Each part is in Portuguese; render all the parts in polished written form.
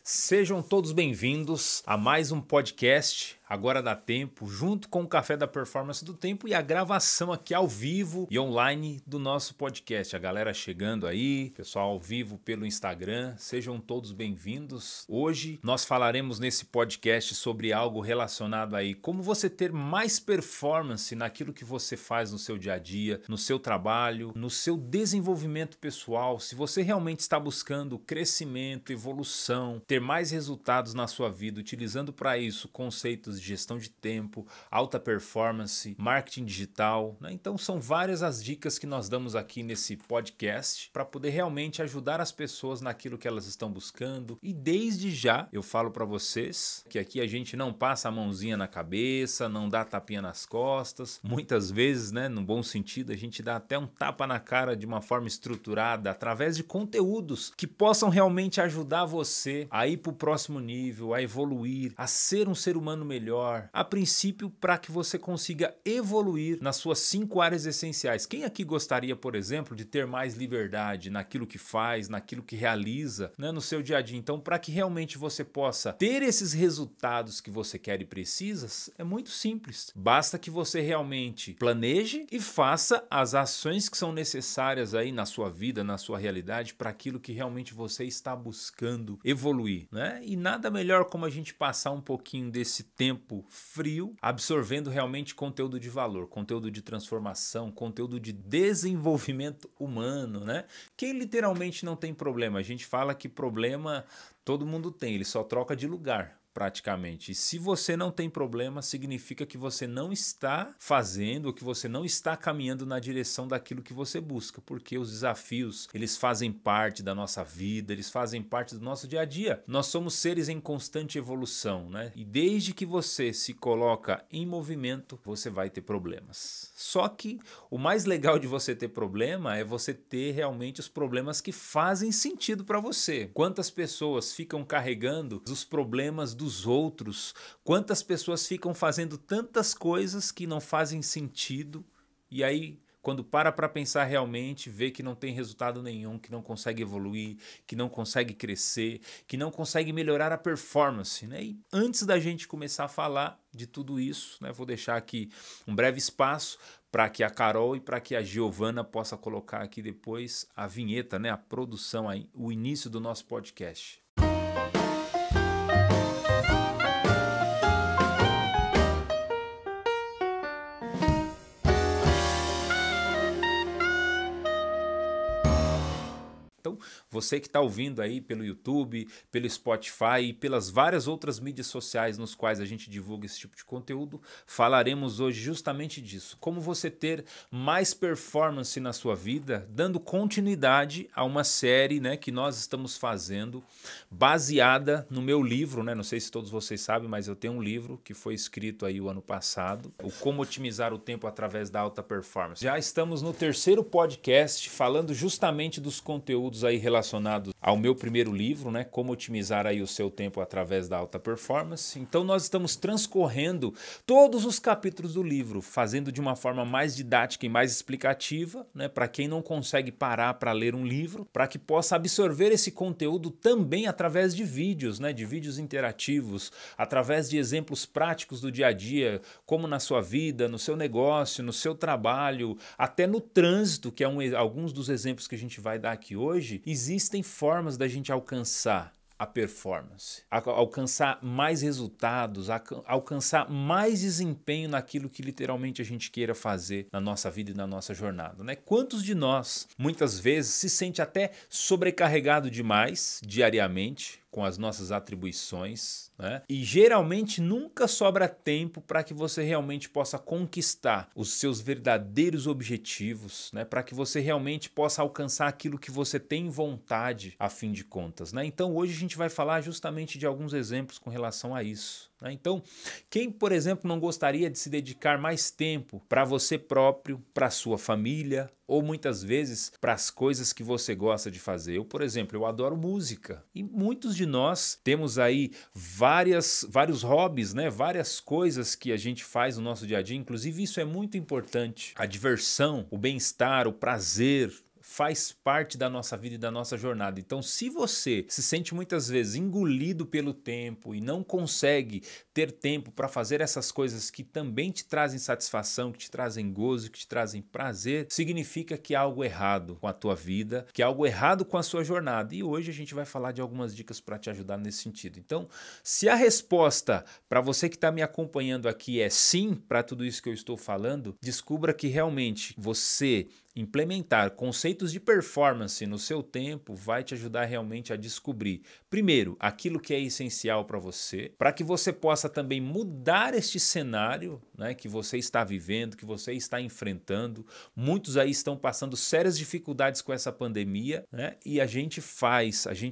Sejam todos bem-vindos a mais um podcast, Agora Dá Tempo, junto com o Café da Performance do Tempo e a gravação aqui ao vivo e online do nosso podcast. A galera chegando aí, pessoal ao vivo pelo Instagram, sejam todos bem-vindos. Hoje nós falaremos nesse podcast sobre algo relacionado aí, como você ter mais performance naquilo que você faz no seu dia a dia, no seu trabalho, no seu desenvolvimento pessoal. Se você realmente está buscando crescimento, evolução, ter mais resultados na sua vida, utilizando para isso conceitos de gestão de tempo, alta performance, marketing digital, né? Então são várias as dicas que nós damos aqui nesse podcast para poder realmente ajudar as pessoas naquilo que elas estão buscando. E desde já eu falo para vocês que aqui a gente não passa a mãozinha na cabeça, não dá tapinha nas costas. Muitas vezes, né, no bom sentido, a gente dá até um tapa na cara de uma forma estruturada através de conteúdos que possam realmente ajudar você a ir para o próximo nível, a evoluir, a ser um ser humano melhor, a princípio para que você consiga evoluir nas suas 5 áreas essenciais. Quem aqui gostaria, por exemplo, de ter mais liberdade naquilo que faz, naquilo que realiza, né, no seu dia a dia? Então, para que realmente você possa ter esses resultados que você quer e precisa, é muito simples. Basta que você realmente planeje e faça as ações que são necessárias aí na sua vida, na sua realidade, para aquilo que realmente você está buscando evoluir, né? E nada melhor como a gente passar um pouquinho desse tempo frio, absorvendo realmente conteúdo de valor, conteúdo de transformação, conteúdo de desenvolvimento humano, né? Quem literalmente não tem problema? A gente fala que problema todo mundo tem, ele só troca de lugar, praticamente. E se você não tem problema, significa que você não está fazendo, ou que você não está caminhando na direção daquilo que você busca, porque os desafios, eles fazem parte da nossa vida, eles fazem parte do nosso dia a dia. Nós somos seres em constante evolução, né? E desde que você se coloca em movimento, você vai ter problemas. Só que o mais legal de você ter problema é você ter realmente os problemas que fazem sentido para você. Quantas pessoas ficam carregando os problemas dos outros? Quantas pessoas ficam fazendo tantas coisas que não fazem sentido e aí quando para pensar realmente, vê que não tem resultado nenhum, que não consegue evoluir, que não consegue crescer, que não consegue melhorar a performance, né? E antes da gente começar a falar de tudo isso, né, vou deixar aqui um breve espaço para que a Carol e para que a Giovana possa colocar aqui depois a vinheta, né, a produção, aí, o início do nosso podcast. Então, você que está ouvindo aí pelo YouTube, pelo Spotify e pelas várias outras mídias sociais nos quais a gente divulga esse tipo de conteúdo, falaremos hoje justamente disso. Como você ter mais performance na sua vida, dando continuidade a uma série, né, que nós estamos fazendo, baseada no meu livro, né? Não sei se todos vocês sabem, mas eu tenho um livro que foi escrito aí o ano passado, o Como Otimizar o Tempo através da Alta Performance. Já estamos no 3º podcast falando justamente dos conteúdos aí relacionados ao meu primeiro livro, né? Como otimizar aí o seu tempo através da alta performance. Então nós estamos transcorrendo todos os capítulos do livro, fazendo de uma forma mais didática e mais explicativa, né? Para quem não consegue parar para ler um livro, para que possa absorver esse conteúdo também através de vídeos, né? De vídeos interativos, através de exemplos práticos do dia a dia, como na sua vida, no seu negócio, no seu trabalho, até no trânsito, que é alguns dos exemplos que a gente vai dar aqui hoje. Existem formas da gente alcançar a performance, alcançar mais resultados, alcançar mais desempenho naquilo que literalmente a gente queira fazer na nossa vida e na nossa jornada, né? Quantos de nós, muitas vezes, se sente até sobrecarregado demais diariamente com as nossas atribuições, né? E geralmente nunca sobra tempo para que você realmente possa conquistar os seus verdadeiros objetivos, né? Para que você realmente possa alcançar aquilo que você tem vontade, a fim de contas, né? Então hoje a gente vai falar justamente de alguns exemplos com relação a isso, né? Então, quem, por exemplo, não gostaria de se dedicar mais tempo para você próprio, para sua família, ou muitas vezes para as coisas que você gosta de fazer? Eu, por exemplo, eu adoro música e muitos de nós temos aí vários hobbies, né? Várias coisas que a gente faz no nosso dia a dia, inclusive isso é muito importante. A diversão, o bem-estar, o prazer faz parte da nossa vida e da nossa jornada. Então, se você se sente muitas vezes engolido pelo tempo e não consegue ter tempo para fazer essas coisas que também te trazem satisfação, que te trazem gozo, que te trazem prazer, significa que há algo errado com a tua vida, que há algo errado com a sua jornada. E hoje a gente vai falar de algumas dicas para te ajudar nesse sentido. Então, se a resposta para você que está me acompanhando aqui é sim para tudo isso que eu estou falando, descubra que realmente você implementar conceitos de performance no seu tempo vai te ajudar realmente a descobrir, primeiro, aquilo que é essencial para você, para que você possa também mudar este cenário, né, que você está vivendo, que você está enfrentando. Muitos aí estão passando sérias dificuldades com essa pandemia, né, e a gente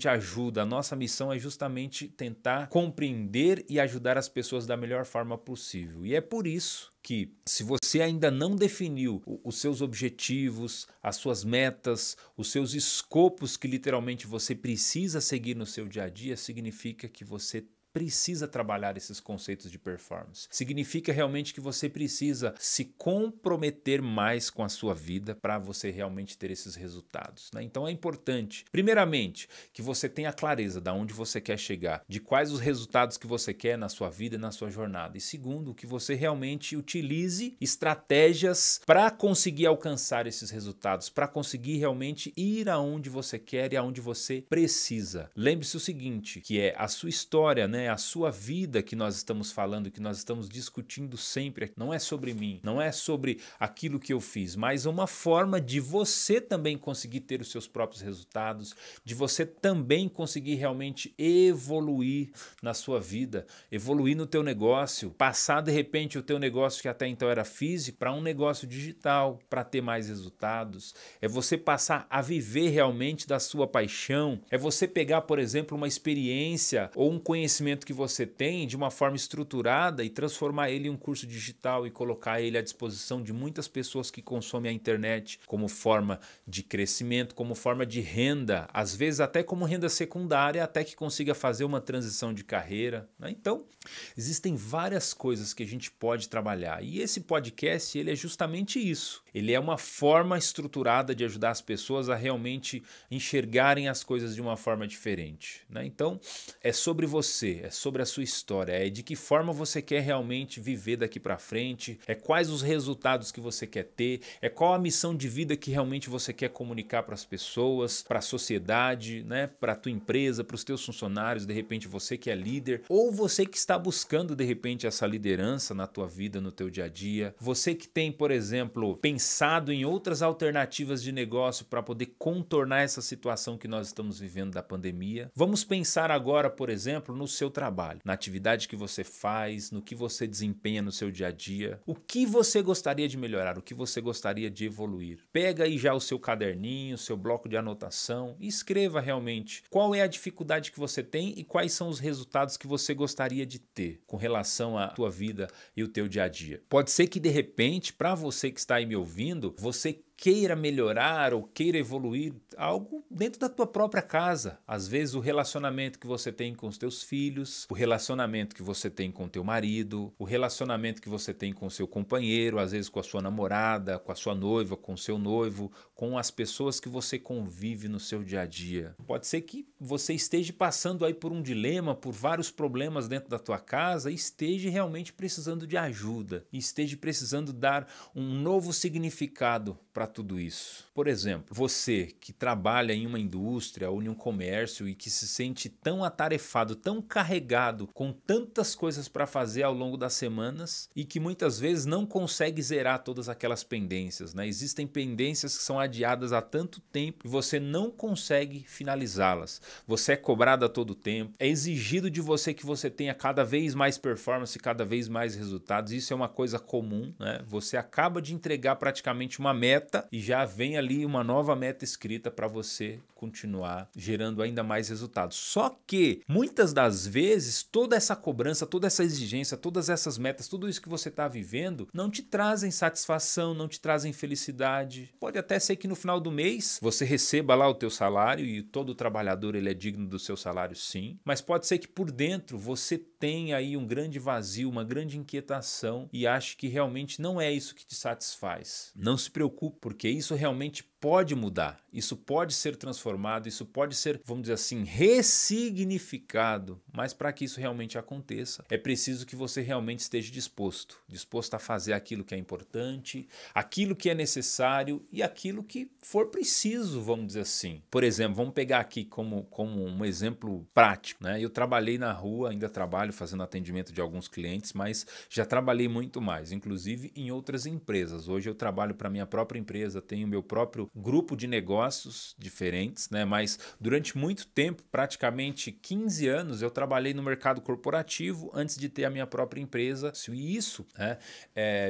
ajuda. A nossa missão é justamente tentar compreender e ajudar as pessoas da melhor forma possível. E é por isso que, se você ainda não definiu os seus objetivos, as suas metas, os seus escopos que literalmente você precisa seguir no seu dia a dia, significa que você precisa trabalhar esses conceitos de performance. Significa realmente que você precisa se comprometer mais com a sua vida para você realmente ter esses resultados, né? Então é importante, primeiramente, que você tenha clareza de onde você quer chegar, de quais os resultados que você quer na sua vida e na sua jornada. E segundo, que você realmente utilize estratégias para conseguir alcançar esses resultados, para conseguir realmente ir aonde você quer e aonde você precisa. Lembre-se o seguinte, que é a sua história, né? A sua vida que nós estamos falando, que nós estamos discutindo sempre, não é sobre mim, não é sobre aquilo que eu fiz, mas uma forma de você também conseguir ter os seus próprios resultados, de você também conseguir realmente evoluir na sua vida, evoluir no teu negócio, passar de repente o teu negócio que até então era físico para um negócio digital, para ter mais resultados. É você passar a viver realmente da sua paixão, é você pegar, por exemplo, uma experiência ou um conhecimento que você tem de uma forma estruturada e transformar ele em um curso digital e colocar ele à disposição de muitas pessoas que consomem a internet como forma de crescimento, como forma de renda, às vezes até como renda secundária, até que consiga fazer uma transição de carreira, né? Então, existem várias coisas que a gente pode trabalhar e esse podcast ele é justamente isso. Ele é uma forma estruturada de ajudar as pessoas a realmente enxergarem as coisas de uma forma diferente, né? Então, é sobre você, é sobre a sua história, é de que forma você quer realmente viver daqui para frente, é quais os resultados que você quer ter, é qual a missão de vida que realmente você quer comunicar para as pessoas, para a sociedade, né, para a tua empresa, para os teus funcionários, de repente você que é líder, ou você que está buscando de repente essa liderança na tua vida, no teu dia a dia, você que tem, por exemplo, pensado em outras alternativas de negócio para poder contornar essa situação que nós estamos vivendo da pandemia. Vamos pensar agora, por exemplo, no seu trabalho, na atividade que você faz, no que você desempenha no seu dia a dia, o que você gostaria de melhorar, o que você gostaria de evoluir. Pega aí já o seu caderninho, o seu bloco de anotação e escreva realmente qual é a dificuldade que você tem e quais são os resultados que você gostaria de ter com relação à tua vida e o teu dia a dia. Pode ser que de repente, para você que está aí me ouvindo, você queira melhorar ou queira evoluir algo dentro da tua própria casa. Às vezes o relacionamento que você tem com os teus filhos, o relacionamento que você tem com o teu marido, o relacionamento que você tem com o seu companheiro, às vezes com a sua namorada, com a sua noiva, com o seu noivo, com as pessoas que você convive no seu dia a dia. Pode ser que você esteja passando aí por um dilema, por vários problemas dentro da tua casa e esteja realmente precisando de ajuda, e esteja precisando dar um novo significado para tudo isso. Por exemplo, você que trabalha em uma indústria ou em um comércio e que se sente tão atarefado, tão carregado com tantas coisas para fazer ao longo das semanas e que muitas vezes não consegue zerar todas aquelas pendências, né? Existem pendências que são adiadas há tanto tempo e você não consegue finalizá-las. Você é cobrado a todo tempo, é exigido de você que você tenha cada vez mais performance, cada vez mais resultados. Isso é uma coisa comum, né? Você acaba de entregar praticamente uma meta e já vem ali uma nova meta escrita para você continuar gerando ainda mais resultados. Só que muitas das vezes toda essa cobrança, toda essa exigência, todas essas metas, tudo isso que você está vivendo não te trazem satisfação, não te trazem felicidade. Pode até ser que no final do mês você receba lá o teu salário e todo trabalhador ele é digno do seu salário, sim, mas pode ser que por dentro você tenha aí um grande vazio, uma grande inquietação e ache que realmente não é isso que te satisfaz. Não se preocupe, porque isso realmente pode mudar, isso pode ser transformado, isso pode ser, vamos dizer assim, ressignificado, mas para que isso realmente aconteça, é preciso que você realmente esteja disposto a fazer aquilo que é importante, aquilo que é necessário e aquilo que for preciso, vamos dizer assim. Por exemplo, vamos pegar aqui como um exemplo prático, né? Eu trabalhei na rua, ainda trabalho fazendo atendimento de alguns clientes, mas já trabalhei muito mais, inclusive em outras empresas. Hoje eu trabalho para minha própria empresa, tenho meu próprio grupo de negócios diferentes, né? Mas durante muito tempo, praticamente 15 anos, eu trabalhei no mercado corporativo antes de ter a minha própria empresa. E isso, né,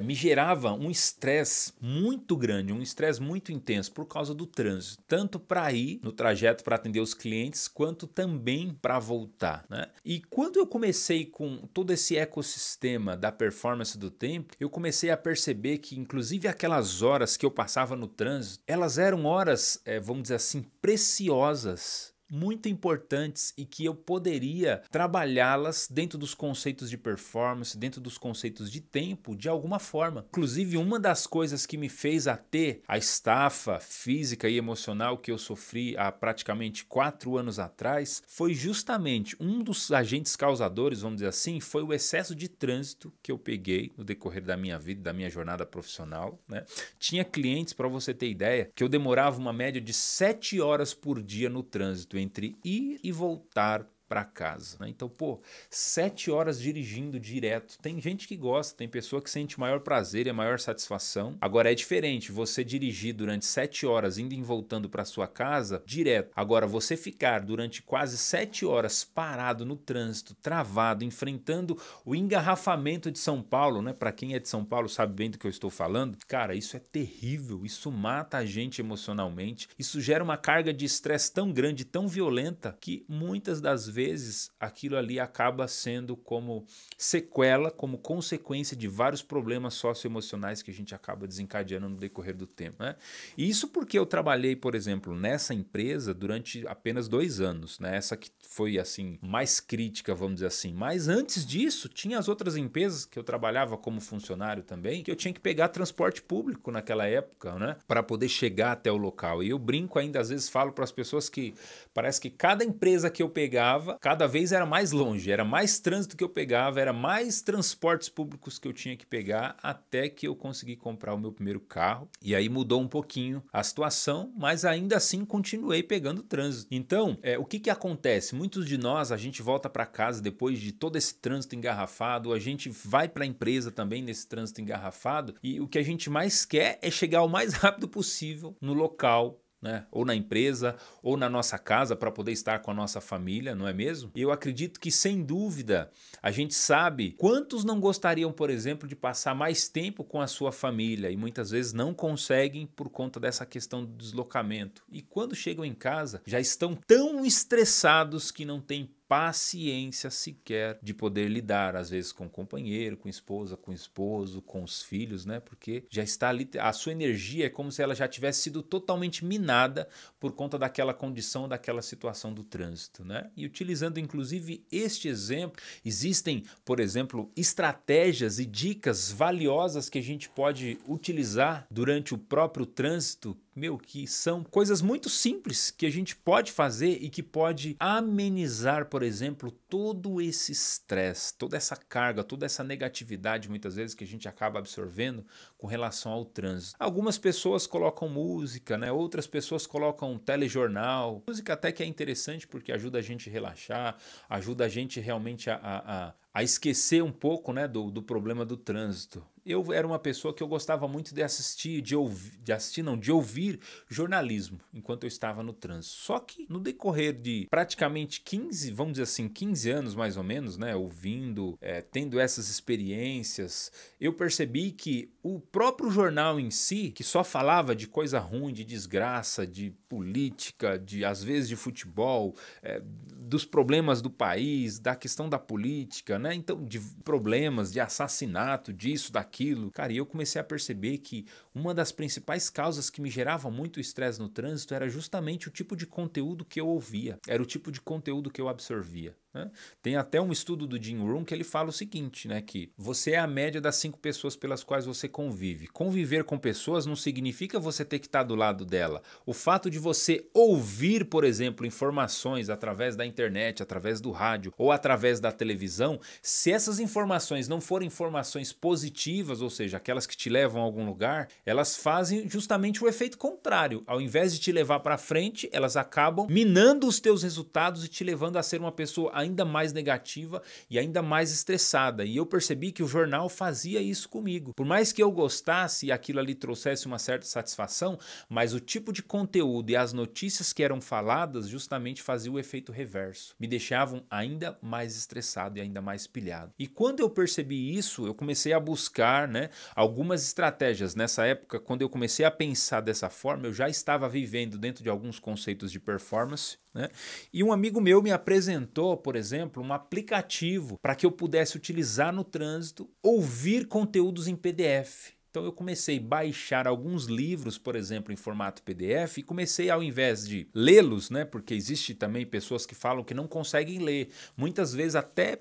me gerava um estresse muito grande, um estresse muito intenso por causa do trânsito, tanto para ir no trajeto para atender os clientes, quanto também para voltar, né? E quando eu comecei com todo esse ecossistema da performance do tempo, eu comecei a perceber que inclusive aquelas horas que eu passava no trânsito, elas eram horas, vamos dizer assim, preciosas, muito importantes e que eu poderia trabalhá-las dentro dos conceitos de performance, dentro dos conceitos de tempo, de alguma forma. Inclusive, uma das coisas que me fez a ter a estafa física e emocional que eu sofri há praticamente 4 anos atrás foi justamente um dos agentes causadores, vamos dizer assim, foi o excesso de trânsito que eu peguei no decorrer da minha vida, da minha jornada profissional, né? Tinha clientes, para você ter ideia, que eu demorava uma média de 7 horas por dia no trânsito, entre ir e voltar para casa, né? Então, 7 horas dirigindo direto. Tem gente que gosta, tem pessoa que sente maior prazer e a maior satisfação. Agora é diferente você dirigir durante 7 horas indo e voltando para sua casa direto. Agora você ficar durante quase 7 horas parado no trânsito, travado, enfrentando o engarrafamento de São Paulo, né? Para quem é de São Paulo sabe bem do que eu estou falando. Cara, isso é terrível, isso mata a gente emocionalmente. Isso gera uma carga de estresse tão grande, tão violenta, que muitas das vezes aquilo ali acaba sendo como sequela, como consequência de vários problemas socioemocionais que a gente acaba desencadeando no decorrer do tempo, né? E isso porque eu trabalhei, por exemplo, nessa empresa durante apenas 2 anos, né? Essa que foi assim mais crítica, vamos dizer assim. Mas antes disso, tinha as outras empresas que eu trabalhava como funcionário também, que eu tinha que pegar transporte público naquela época, né? Para poder chegar até o local. E eu brinco ainda, às vezes falo para as pessoas que parece que cada empresa que eu pegava, cada vez era mais longe, era mais trânsito que eu pegava, era mais transportes públicos que eu tinha que pegar, até que eu consegui comprar o meu primeiro carro. E aí mudou um pouquinho a situação, mas ainda assim continuei pegando trânsito. Então, o que acontece? Muitos de nós, a gente volta para casa depois de todo esse trânsito engarrafado, a gente vai para a empresa também nesse trânsito engarrafado, e o que a gente mais quer é chegar o mais rápido possível no local, né? Ou na empresa, ou na nossa casa, para poder estar com a nossa família, não é mesmo? E eu acredito que, sem dúvida, a gente sabe quantos não gostariam, por exemplo, de passar mais tempo com a sua família e muitas vezes não conseguem por conta dessa questão do deslocamento. E quando chegam em casa, já estão tão estressados que não têm paciência sequer de poder lidar, às vezes com o companheiro, com a esposa, com o esposo, com os filhos, né? Porque já está ali, a sua energia é como se ela já tivesse sido totalmente minada por conta daquela condição, daquela situação do trânsito, né? E utilizando inclusive este exemplo, existem, por exemplo, estratégias e dicas valiosas que a gente pode utilizar durante o próprio trânsito, que são coisas muito simples que a gente pode fazer e que pode amenizar, por exemplo, todo esse estresse, toda essa carga, toda essa negatividade muitas vezes que a gente acaba absorvendo com relação ao trânsito. Algumas pessoas colocam música, né? Outras pessoas colocam telejornal. Música até que é interessante porque ajuda a gente a relaxar, ajuda a gente realmente a esquecer um pouco, né, do problema do trânsito. Eu era uma pessoa que eu gostava muito de assistir, de ouvir jornalismo enquanto eu estava no trânsito. Só que no decorrer de praticamente 15, vamos dizer assim, 15 anos mais ou menos, né, ouvindo, tendo essas experiências, eu percebi que o próprio jornal em si, que só falava de coisa ruim, de desgraça, de política, às vezes de futebol, dos problemas do país, da questão da política, né? Então, de problemas, de assassinato, disso, daquilo. Cara, e eu comecei a perceber que uma das principais causas que me gerava muito estresse no trânsito era justamente o tipo de conteúdo que eu ouvia, era o tipo de conteúdo que eu absorvia. né? Tem até um estudo do Jim Rohn que ele fala o seguinte, né, que você é a média das 5 pessoas pelas quais você convive. Conviver com pessoas não significa você ter que estar do lado dela. O fato de você ouvir, por exemplo, informações através da internet, através do rádio ou através da televisão, se essas informações não forem informações positivas, ou seja, aquelas que te levam a algum lugar, elas fazem justamente o efeito contrário. Ao invés de te levar para frente, elas acabam minando os teus resultados e te levando a ser uma pessoa ainda mais negativa e ainda mais estressada. E eu percebi que o jornal fazia isso comigo. Por mais que eu gostasse e aquilo ali trouxesse uma certa satisfação, mas o tipo de conteúdo e as notícias que eram faladas justamente faziam o efeito reverso. Me deixavam ainda mais estressado e ainda mais pilhado. E quando eu percebi isso, eu comecei a buscar, né, algumas estratégias. Nessa época, quando eu comecei a pensar dessa forma, eu já estava vivendo dentro de alguns conceitos de performance, né? E um amigo meu me apresentou, por exemplo, um aplicativo para que eu pudesse utilizar no trânsito, ouvir conteúdos em PDF. Então eu comecei a baixar alguns livros, por exemplo, em formato PDF e comecei, ao invés de lê-los, né, porque existe também pessoas que falam que não conseguem ler, muitas vezes até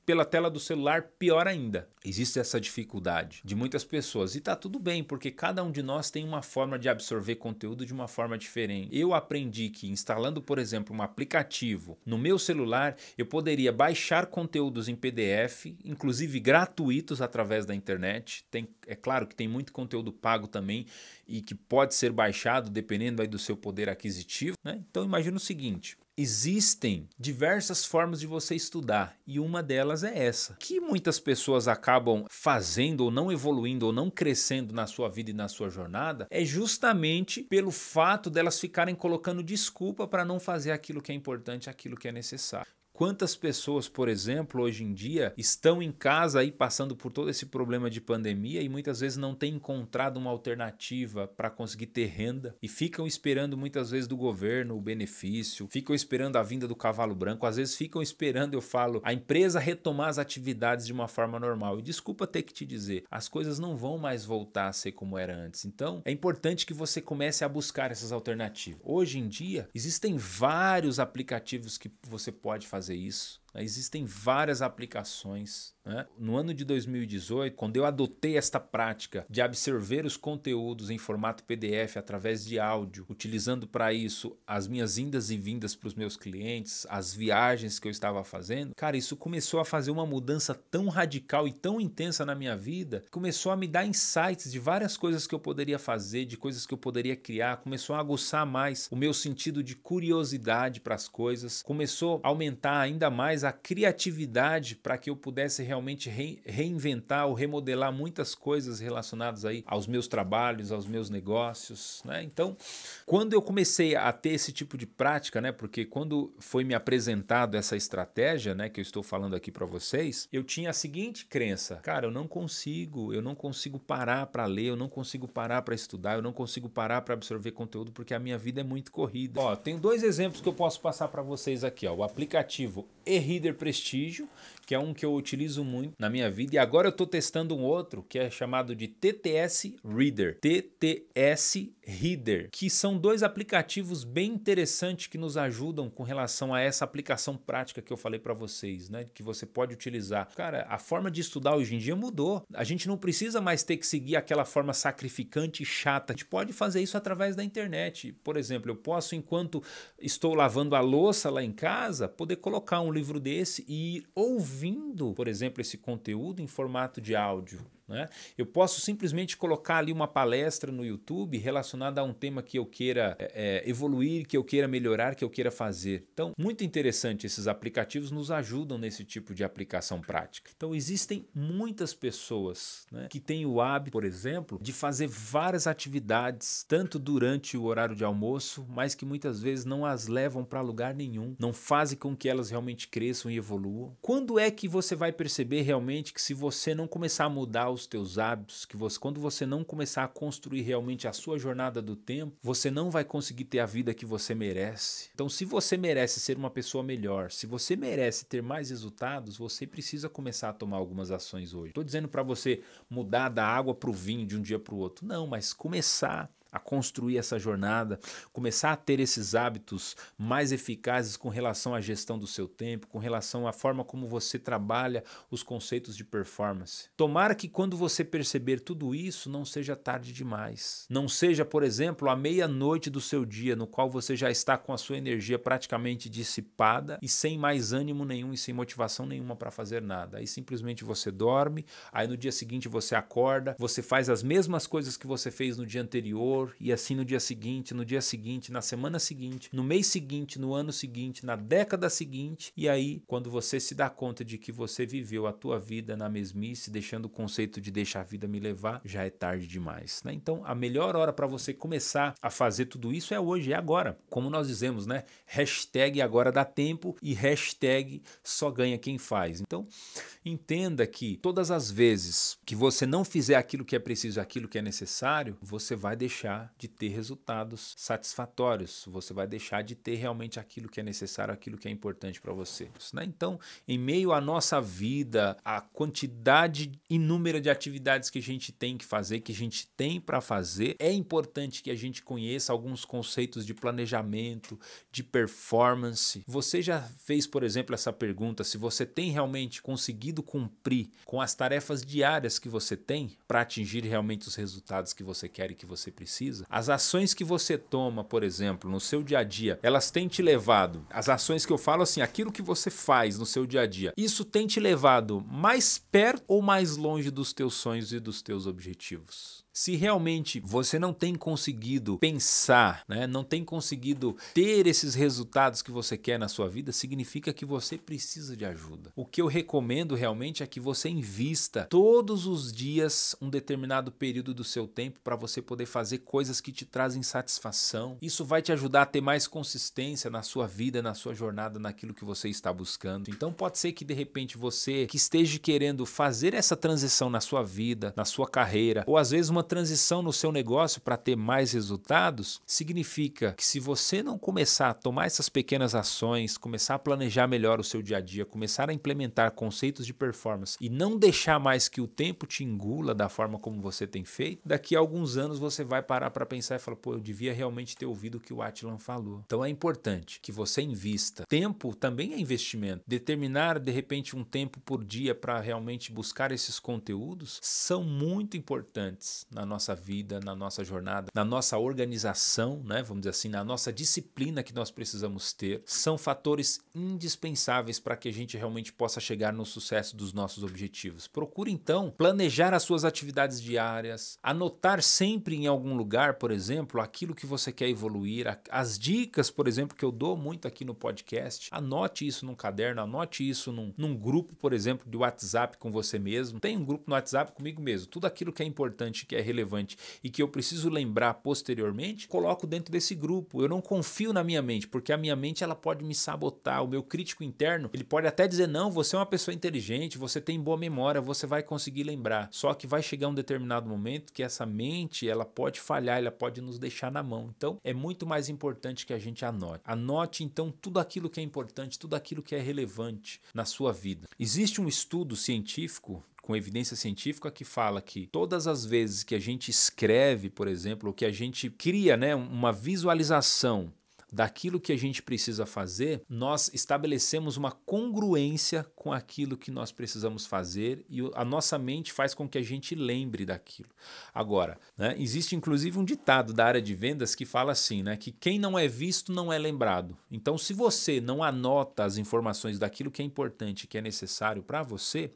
pela tela do celular, pior ainda. Existe essa dificuldade de muitas pessoas e tá tudo bem, porque cada um de nós tem uma forma de absorver conteúdo de uma forma diferente. Eu aprendi que instalando, por exemplo, um aplicativo no meu celular, eu poderia baixar conteúdos em PDF, inclusive gratuitos através da internet. É claro que tem muito conteúdo pago também e que pode ser baixado dependendo aí do seu poder aquisitivo, né? Então imagina o seguinte: existem diversas formas de você estudar e uma delas é essa. O que muitas pessoas acabam fazendo ou não evoluindo ou não crescendo na sua vida e na sua jornada é justamente pelo fato delas ficarem colocando desculpa para não fazer aquilo que é importante, aquilo que é necessário. Quantas pessoas, por exemplo, hoje em dia estão em casa aí passando por todo esse problema de pandemia e muitas vezes não têm encontrado uma alternativa para conseguir ter renda e ficam esperando muitas vezes do governo o benefício, ficam esperando a vinda do cavalo branco, às vezes ficam esperando, eu falo, a empresa retomar as atividades de uma forma normal. E desculpa ter que te dizer, as coisas não vão mais voltar a ser como era antes. Então, é importante que você comece a buscar essas alternativas. Hoje em dia, existem vários aplicativos que você pode fazer isso. Existem várias aplicações, né? No ano de 2018, quando eu adotei esta prática de absorver os conteúdos em formato PDF através de áudio, utilizando para isso as minhas indas e vindas para os meus clientes, as viagens que eu estava fazendo, cara, isso começou a fazer uma mudança tão radical e tão intensa na minha vida, começou a me dar insights de várias coisas que eu poderia fazer, de coisas que eu poderia criar, começou a aguçar mais o meu sentido de curiosidade para as coisas, começou a aumentar ainda mais a criatividade para que eu pudesse realmente reinventar ou remodelar muitas coisas relacionadas aí aos meus trabalhos, aos meus negócios, né? Então, quando eu comecei a ter esse tipo de prática, né, porque quando foi me apresentado essa estratégia, né, que eu estou falando aqui para vocês, eu tinha a seguinte crença: cara, eu não consigo parar para ler, eu não consigo parar para estudar, eu não consigo parar para absorver conteúdo porque a minha vida é muito corrida. Ó, tenho 2 exemplos que eu posso passar para vocês aqui, ó, o aplicativo e-Reader Prestígio, que é um que eu utilizo muito na minha vida, e agora eu estou testando um outro que é chamado de TTS Reader, que são 2 aplicativos bem interessantes que nos ajudam com relação a essa aplicação prática que eu falei para vocês, né, que você pode utilizar. Cara, a forma de estudar hoje em dia mudou. A gente não precisa mais ter que seguir aquela forma sacrificante e chata. A gente pode fazer isso através da internet. Por exemplo, eu posso, enquanto estou lavando a louça lá em casa, poder colocar um livro desse e ir ouvindo, por exemplo, esse conteúdo em formato de áudio, né? Eu posso simplesmente colocar ali uma palestra no YouTube relacionada a um tema que eu queira evoluir, que eu queira melhorar, que eu queira fazer. Então, muito interessante, esses aplicativos nos ajudam nesse tipo de aplicação prática. Então, existem muitas pessoas, né, que têm o hábito, por exemplo, de fazer várias atividades, tanto durante o horário de almoço, mas que muitas vezes não as levam para lugar nenhum, não fazem com que elas realmente cresçam e evoluam. Quando é que você vai perceber realmente que, se você não começar a mudar os teus hábitos, quando você não começar a construir realmente a sua jornada do tempo, você não vai conseguir ter a vida que você merece. Então, se você merece ser uma pessoa melhor, se você merece ter mais resultados, você precisa começar a tomar algumas ações hoje. Estou dizendo para você mudar da água para o vinho de um dia para o outro. Não, mas começar a construir essa jornada, começar a ter esses hábitos mais eficazes com relação à gestão do seu tempo, com relação à forma como você trabalha os conceitos de performance. Tomara que quando você perceber tudo isso, não seja tarde demais. Não seja, por exemplo, a meia-noite do seu dia, no qual você já está com a sua energia praticamente dissipada e sem mais ânimo nenhum e sem motivação nenhuma para fazer nada. Aí simplesmente você dorme, aí no dia seguinte você acorda, você faz as mesmas coisas que você fez no dia anterior e assim no dia seguinte, na semana seguinte, no mês seguinte, no ano seguinte, na década seguinte, e aí quando você se dá conta de que você viveu a tua vida na mesmice, deixando o conceito de deixar a vida me levar, já é tarde demais, né? Então a melhor hora para você começar a fazer tudo isso é hoje, é agora. Como nós dizemos, né? Hashtag agora dá tempo e hashtag só ganha quem faz. Então entenda que todas as vezes que você não fizer aquilo que é preciso, aquilo que é necessário, você vai deixar de ter resultados satisfatórios, você vai deixar de ter realmente aquilo que é necessário, aquilo que é importante para você, né? Então, em meio à nossa vida, a quantidade inúmera de atividades que a gente tem que fazer, que a gente tem para fazer, é importante que a gente conheça alguns conceitos de planejamento, de performance. Você já fez, por exemplo, essa pergunta, se você tem realmente conseguido cumprir com as tarefas diárias que você tem para atingir realmente os resultados que você quer e que você precisa? As ações que você toma, por exemplo, no seu dia a dia, elas têm te levado, as ações que eu falo assim, aquilo que você faz no seu dia a dia, isso tem te levado mais perto ou mais longe dos teus sonhos e dos teus objetivos? Se realmente você não tem conseguido pensar, né, não tem conseguido ter esses resultados que você quer na sua vida, significa que você precisa de ajuda. O que eu recomendo realmente é que você invista todos os dias um determinado período do seu tempo para você poder fazer coisas que te trazem satisfação. Isso vai te ajudar a ter mais consistência na sua vida, na sua jornada, naquilo que você está buscando. Então pode ser que de repente você que esteja querendo fazer essa transição na sua vida, na sua carreira, ou às vezes uma transição no seu negócio para ter mais resultados, significa que se você não começar a tomar essas pequenas ações, começar a planejar melhor o seu dia a dia, começar a implementar conceitos de performance e não deixar mais que o tempo te engula da forma como você tem feito, daqui a alguns anos você vai parar para pensar e falar, pô, eu devia realmente ter ouvido o que o Attilan falou. Então é importante que você invista. Tempo também é investimento. Determinar, de repente, um tempo por dia para realmente buscar esses conteúdos são muito importantes na nossa vida, na nossa jornada, na nossa organização, né? Vamos dizer assim, na nossa disciplina que nós precisamos ter. São fatores indispensáveis para que a gente realmente possa chegar no sucesso dos nossos objetivos. Procure então planejar as suas atividades diárias, anotar sempre em algum lugar, por exemplo, aquilo que você quer evoluir, as dicas, por exemplo, que eu dou muito aqui no podcast. Anote isso num caderno, anote isso num grupo, por exemplo, de WhatsApp com você mesmo. Tem um grupo no WhatsApp comigo mesmo. Tudo aquilo que é importante, que é relevante e que eu preciso lembrar posteriormente, coloco dentro desse grupo. Eu não confio na minha mente, porque a minha mente ela pode me sabotar. O meu crítico interno, ele pode até dizer, não, você é uma pessoa inteligente, você tem boa memória, você vai conseguir lembrar. Só que vai chegar um determinado momento que essa mente, ela pode falhar, ela pode nos deixar na mão. Então, é muito mais importante que a gente anote. Anote, então, tudo aquilo que é importante, tudo aquilo que é relevante na sua vida. Existe um estudo científico com evidência científica que fala que todas as vezes que a gente escreve, por exemplo, ou que a gente cria, né, uma visualização daquilo que a gente precisa fazer, nós estabelecemos uma congruência com aquilo que nós precisamos fazer e a nossa mente faz com que a gente lembre daquilo. Agora, né, existe inclusive um ditado da área de vendas que fala assim, né, que quem não é visto não é lembrado. Então, se você não anota as informações daquilo que é importante, que é necessário para você,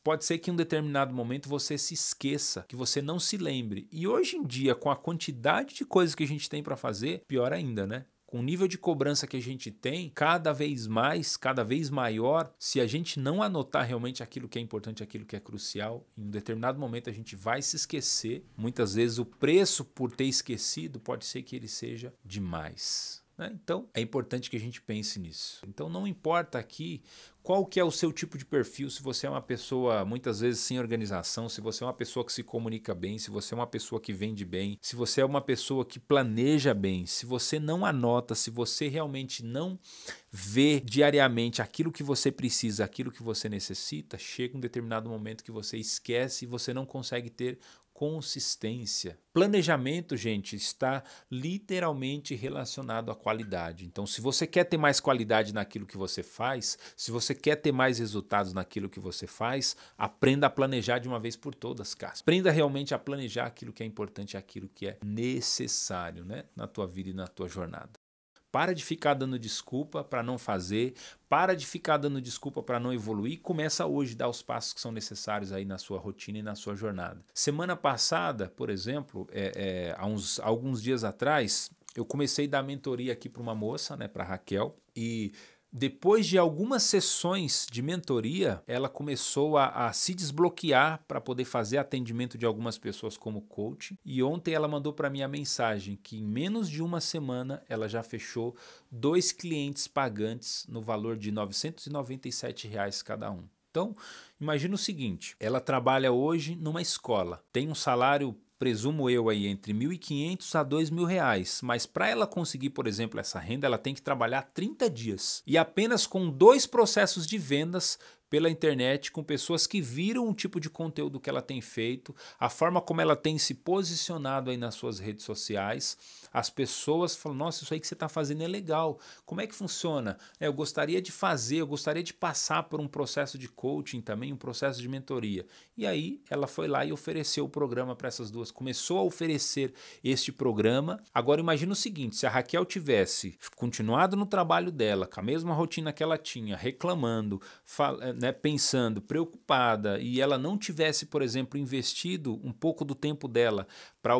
pode ser que em um determinado momento você se esqueça, que você não se lembre. E hoje em dia, com a quantidade de coisas que a gente tem para fazer, pior ainda, né? Com o nível de cobrança que a gente tem, cada vez mais, cada vez maior, se a gente não anotar realmente aquilo que é importante, aquilo que é crucial, em um determinado momento a gente vai se esquecer. Muitas vezes o preço por ter esquecido pode ser que ele seja demais, né? Então, é importante que a gente pense nisso. Então, não importa aqui qual que é o seu tipo de perfil, se você é uma pessoa muitas vezes sem organização, se você é uma pessoa que se comunica bem, se você é uma pessoa que vende bem, se você é uma pessoa que planeja bem, se você não anota, se você realmente não vê diariamente aquilo que você precisa, aquilo que você necessita, chega um determinado momento que você esquece e você não consegue ter consistência. Planejamento, gente, está literalmente relacionado à qualidade. Então, se você quer ter mais qualidade naquilo que você faz, se você quer ter mais resultados naquilo que você faz, aprenda a planejar de uma vez por todas, cara. Aprenda realmente a planejar aquilo que é importante, aquilo que é necessário, né, na tua vida e na tua jornada. Para de ficar dando desculpa para não fazer, para de ficar dando desculpa para não evoluir, começa hoje a dar os passos que são necessários aí na sua rotina e na sua jornada. Semana passada, por exemplo, alguns dias atrás, eu comecei a dar mentoria aqui para uma moça, né, para a Raquel, e depois de algumas sessões de mentoria, ela começou a se desbloquear para poder fazer atendimento de algumas pessoas como coach. E ontem ela mandou para mim a mensagem que em menos de uma semana ela já fechou 2 clientes pagantes no valor de R$ 997 cada um. Então, imagina o seguinte, ela trabalha hoje numa escola, tem um salário, presumo eu aí, entre R$ 1.500 a R$ 2.000, mas para ela conseguir, por exemplo, essa renda, ela tem que trabalhar 30 dias. E apenas com 2 processos de vendas pela internet, com pessoas que viram o tipo de conteúdo que ela tem feito, a forma como ela tem se posicionado aí nas suas redes sociais, as pessoas falam, nossa, isso aí que você está fazendo é legal, como é que funciona? Eu gostaria de fazer, eu gostaria de passar por um processo de coaching também, um processo de mentoria. E aí ela foi lá e ofereceu o programa para essas duas, começou a oferecer este programa. Agora imagina o seguinte, se a Raquel tivesse continuado no trabalho dela, com a mesma rotina que ela tinha, reclamando, né, pensando, preocupada, e ela não tivesse, por exemplo, investido um pouco do tempo dela para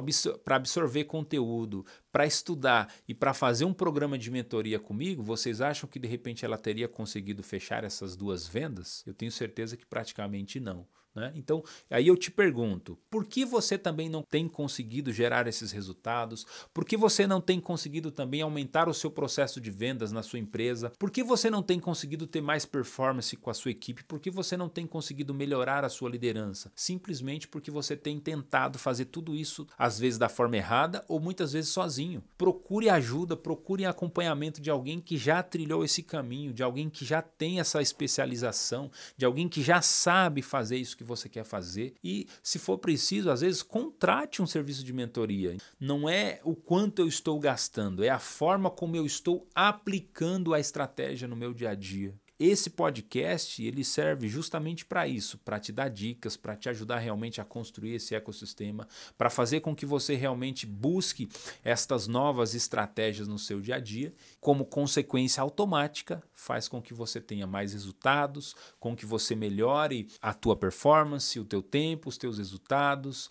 absorver conteúdo, para estudar e para fazer um programa de mentoria comigo, vocês acham que de repente ela teria conseguido fechar essas 2 vendas? Eu tenho certeza que praticamente não. Né? Então, aí eu te pergunto, por que você também não tem conseguido gerar esses resultados? Por que você não tem conseguido também aumentar o seu processo de vendas na sua empresa? Por que você não tem conseguido ter mais performance com a sua equipe? Por que você não tem conseguido melhorar a sua liderança? Simplesmente porque você tem tentado fazer tudo isso, às vezes da forma errada ou muitas vezes sozinho. Procure ajuda, procure acompanhamento de alguém que já trilhou esse caminho, de alguém que já tem essa especialização, de alguém que já sabe fazer isso que você quer fazer e, se for preciso, às vezes contrate um serviço de mentoria. Não é o quanto eu estou gastando, é a forma como eu estou aplicando a estratégia no meu dia a dia. Esse podcast ele serve justamente para isso, para te dar dicas, para te ajudar realmente a construir esse ecossistema, para fazer com que você realmente busque estas novas estratégias no seu dia a dia. Como consequência automática, faz com que você tenha mais resultados, com que você melhore a tua performance, o teu tempo, os teus resultados,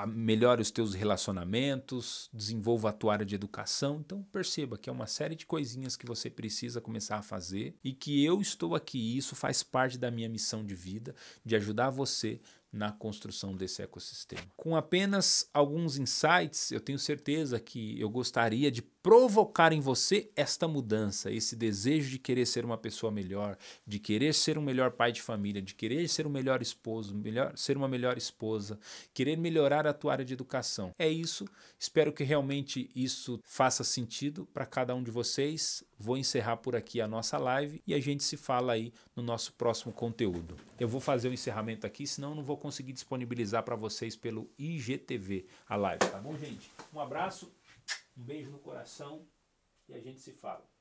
melhore os teus relacionamentos, desenvolva a tua área de educação. Então perceba que é uma série de coisinhas que você precisa começar a fazer e que eu estou aqui, e isso faz parte da minha missão de vida, de ajudar você na construção desse ecossistema. Com apenas alguns insights, eu tenho certeza que eu gostaria de provocar em você esta mudança, esse desejo de querer ser uma pessoa melhor, de querer ser um melhor pai de família, de querer ser um melhor esposo, ser uma melhor esposa, querer melhorar a tua área de educação. É isso, espero que realmente isso faça sentido para cada um de vocês. Vou encerrar por aqui a nossa live e a gente se fala aí no nosso próximo conteúdo. Eu vou fazer o encerramento aqui, senão eu não vou conseguir disponibilizar para vocês pelo IGTV a live, tá bom, gente? Um abraço, um beijo no coração e a gente se fala.